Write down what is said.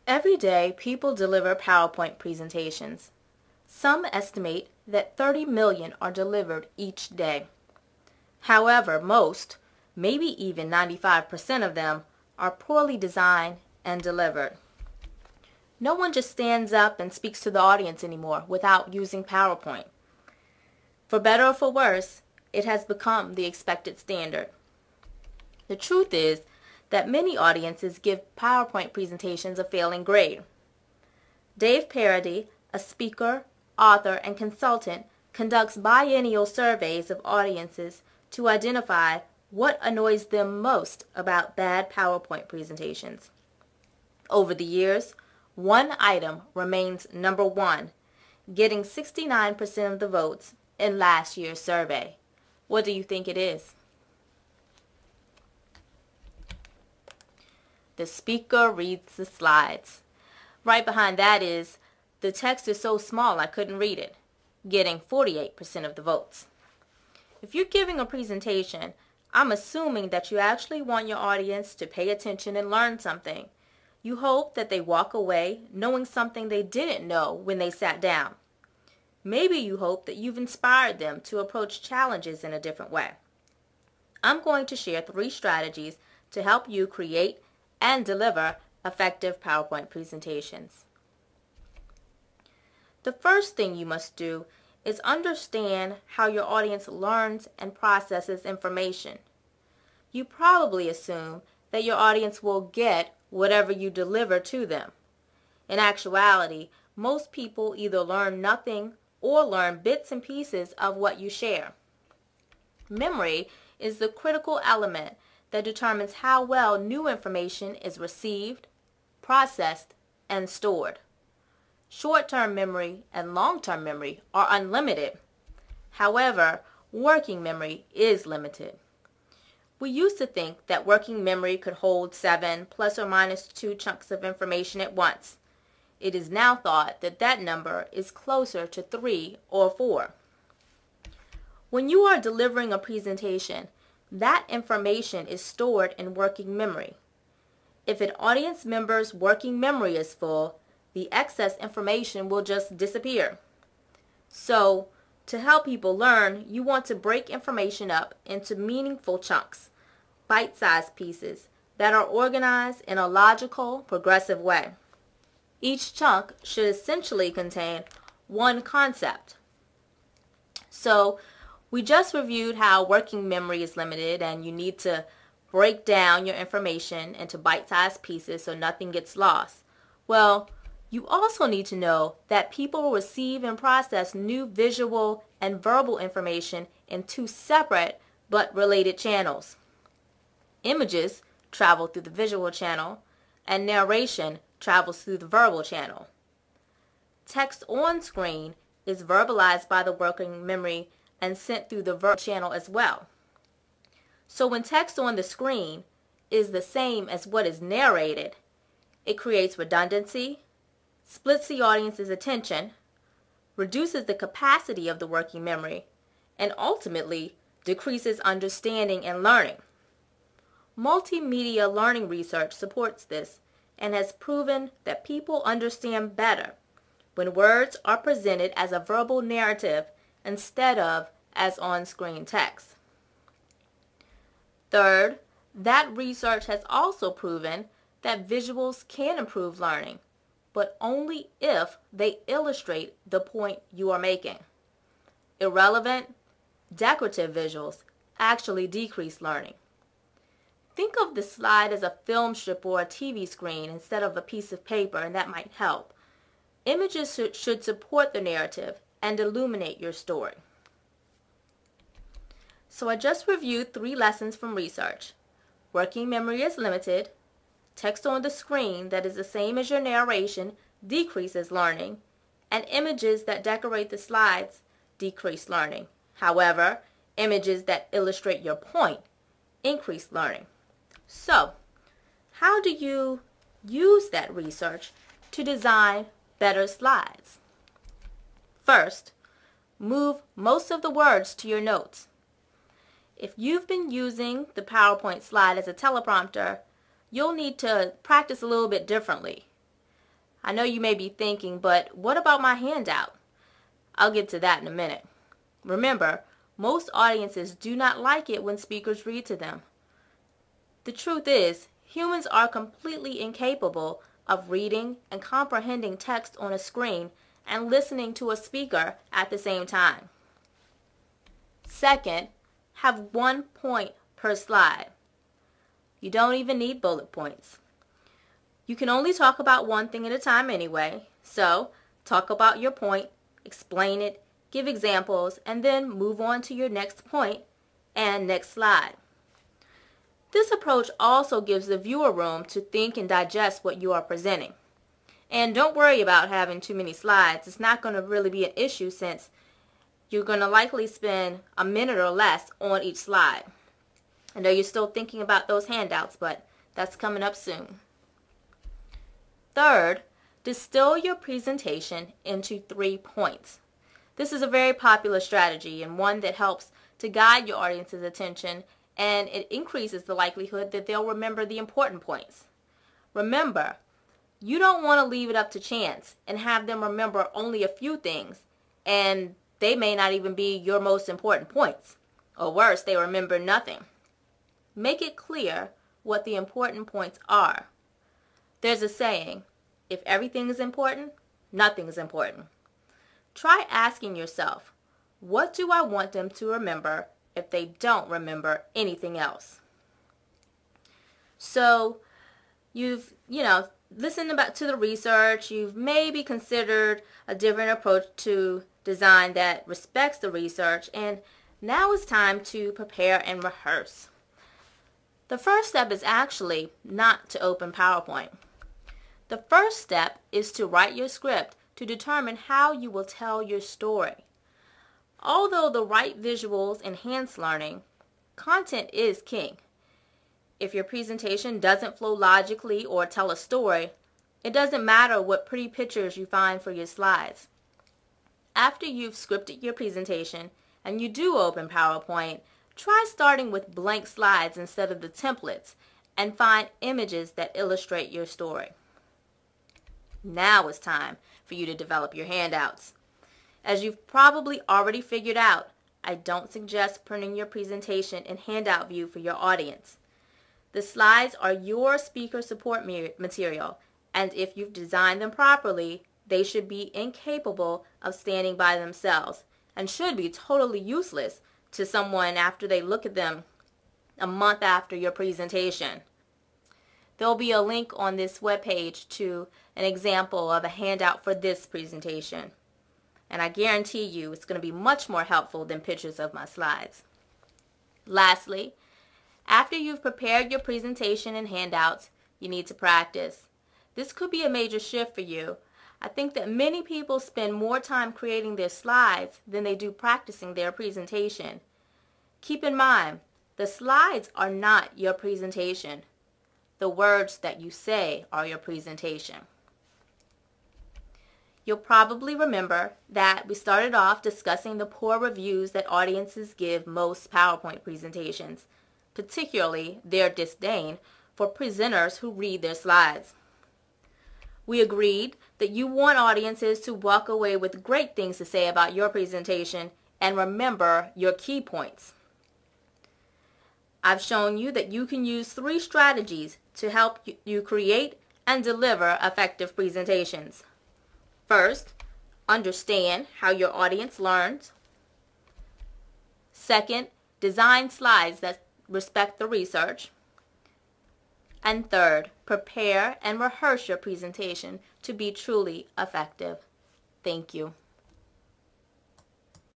Every day, people deliver PowerPoint presentations. Some estimate that 30 million are delivered each day. However, most, maybe even 95% of them, are poorly designed and delivered. No one just stands up and speaks to the audience anymore without using PowerPoint. For better or for worse, it has become the expected standard. The truth is that many audiences give PowerPoint presentations a failing grade. Dave Parody, a speaker, author, and consultant, conducts biennial surveys of audiences to identify what annoys them most about bad PowerPoint presentations. Over the years, one item remains number one, getting 69% of the votes in last year's survey. What do you think it is? The speaker reads the slides. Right behind that is, the text is so small I couldn't read it, getting 48% of the votes. If you're giving a presentation, I'm assuming that you actually want your audience to pay attention and learn something. You hope that they walk away knowing something they didn't know when they sat down. Maybe you hope that you've inspired them to approach challenges in a different way. I'm going to share 3 strategies to help you create and deliver effective PowerPoint presentations. The first thing you must do is understand how your audience learns and processes information. You probably assume that your audience will get whatever you deliver to them. In actuality, most people either learn nothing or learn bits and pieces of what you share. Memory is the critical element that determines how well new information is received, processed, and stored. Short-term memory and long-term memory are unlimited. However, working memory is limited. We used to think that working memory could hold 7 plus or minus 2 chunks of information at once. It is now thought that that number is closer to 3 or 4. When you are delivering a presentation, that information is stored in working memory. If an audience member's working memory is full, the excess information will just disappear. So, to help people learn, you want to break information up into meaningful chunks, bite-sized pieces that are organized in a logical, progressive way. Each chunk should essentially contain one concept. So, we just reviewed how working memory is limited and you need to break down your information into bite-sized pieces so nothing gets lost. Well, you also need to know that people will receive and process new visual and verbal information in 2 separate but related channels. Images travel through the visual channel and narration travels through the verbal channel. Text on screen is verbalized by the working memory and sent through the verbal channel as well. So when text on the screen is the same as what is narrated, it creates redundancy, splits the audience's attention, reduces the capacity of the working memory, and ultimately decreases understanding and learning. Multimedia learning research supports this and has proven that people understand better when words are presented as a verbal narrative instead of as on-screen text. Third, that research has also proven that visuals can improve learning, but only if they illustrate the point you are making. Irrelevant, decorative visuals actually decrease learning. Think of the slide as a film strip or a TV screen instead of a piece of paper, and that might help. Images should support the narrative and illuminate your story. So I just reviewed 3 lessons from research. Working memory is limited. Text on the screen that is the same as your narration decreases learning, and images that decorate the slides decrease learning. However, images that illustrate your point increase learning. So, how do you use that research to design better slides? First, move most of the words to your notes. If you've been using the PowerPoint slide as a teleprompter, you'll need to practice a little bit differently. I know you may be thinking, but what about my handout? I'll get to that in a minute. Remember, most audiences do not like it when speakers read to them. The truth is, humans are completely incapable of reading and comprehending text on a screen and listening to a speaker at the same time. Second, have 1 point per slide. You don't even need bullet points. You can only talk about one thing at a time anyway, so talk about your point, explain it, give examples, and then move on to your next point and next slide. This approach also gives the viewer room to think and digest what you are presenting. And don't worry about having too many slides. It's not going to really be an issue since you're going to likely spend a minute or less on each slide. I know you're still thinking about those handouts, but that's coming up soon. Third, distill your presentation into 3 points. This is a very popular strategy and one that helps to guide your audience's attention, and it increases the likelihood that they'll remember the important points. Remember, you don't want to leave it up to chance and have them remember only a few things, and they may not even be your most important points. Or worse, they remember nothing. Make it clear what the important points are. There's a saying, if everything is important, nothing is important. Try asking yourself, what do I want them to remember if they don't remember anything else? So you've, listened to the research, you've maybe considered a different approach to design that respects the research, and now it's time to prepare and rehearse. The first step is actually not to open PowerPoint. The first step is to write your script to determine how you will tell your story. Although the right visuals enhance learning, content is king. If your presentation doesn't flow logically or tell a story, it doesn't matter what pretty pictures you find for your slides. After you've scripted your presentation and you do open PowerPoint, try starting with blank slides instead of the templates and find images that illustrate your story. Now it's time for you to develop your handouts. As you've probably already figured out, I don't suggest printing your presentation in handout view for your audience. The slides are your speaker support material, and if you've designed them properly, they should be incapable of standing by themselves and should be totally useless to someone after they look at them a month after your presentation. There'll be a link on this webpage to an example of a handout for this presentation. And I guarantee you it's going to be much more helpful than pictures of my slides. Lastly, after you've prepared your presentation and handouts, you need to practice. This could be a major shift for you. I think that many people spend more time creating their slides than they do practicing their presentation. Keep in mind, the slides are not your presentation. The words that you say are your presentation. You'll probably remember that we started off discussing the poor reviews that audiences give most PowerPoint presentations, particularly their disdain for presenters who read their slides. We agreed that you want audiences to walk away with great things to say about your presentation and remember your key points. I've shown you that you can use 3 strategies to help you create and deliver effective presentations. First, understand how your audience learns. Second, design slides that respect the research. And third, prepare and rehearse your presentation to be truly effective. Thank you.